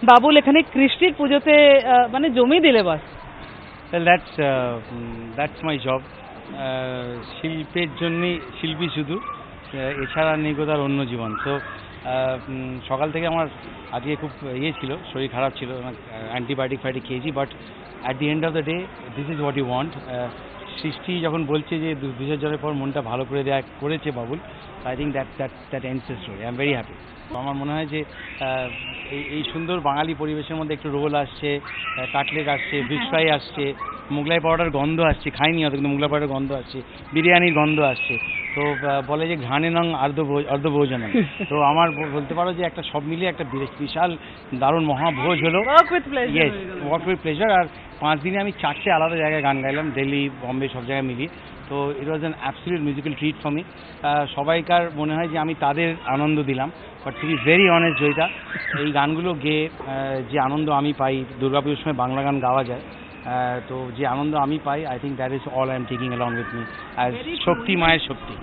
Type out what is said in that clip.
বাবুল এখানে কৃষ্টির পুজোতে মানে জমি দিলে বাস। Well, that's my job. শিল্পের জন্যই শিল্পী শুধু, এছাড়া নেই কোথাও অন্য জীবন। তো সকাল থেকে আমার আজকে খুব ছিল, শরীর খারাপ ছিল, অ্যান্টিবায়োটিক খেয়েছি, but at the end of the day this is what you want. Srishti যখন বলছে যে বিসর্জনের পর মনটা ভালো করে দেওয়া করেছে Babul, I think that ends the story. I am very happy. আমার মনে হয় যে এই সুন্দর বাঙালি পরিবেশের মধ্যে একটু রোল আসছে, কাটলেট আসছে, ফিশ ফ্রাই আসছে, মোগলাই পাউডার গন্ধ আসছে, খাইনি হয়তো কিন্তু মোগলাই পাউডার গন্ধ আসছে, বিরিয়ানির গন্ধ আসছে। তো বলে যে ঘ্রাণে নং অর্ধভোজন। তো আমার বলতে পারো যে একটা সব মিলিয়ে একটা বিশাল দারুণ মহাভোজ হলো। Yes, work with pleasure. আর 5 দিনে আমি 4টে আলাদা জায়গায় গান গাইলাম, দিল্লি, বম্বে, সব জায়গায় মিলিয়ে। তো it was an absolute musical treat for me. সবাইকার মনে হয় যে আমি তাদের আনন্দ দিলাম, but to be very honest Joyita, এই গানগুলো গেয়ে যে আনন্দ আমি পাই, দুর্গাপুজোর সময় বাংলা গান গাওয়া যায়, তো যে আনন্দ আমি পাই, I think that is all I am taking along with me as shakti, মায়ের শক্তি।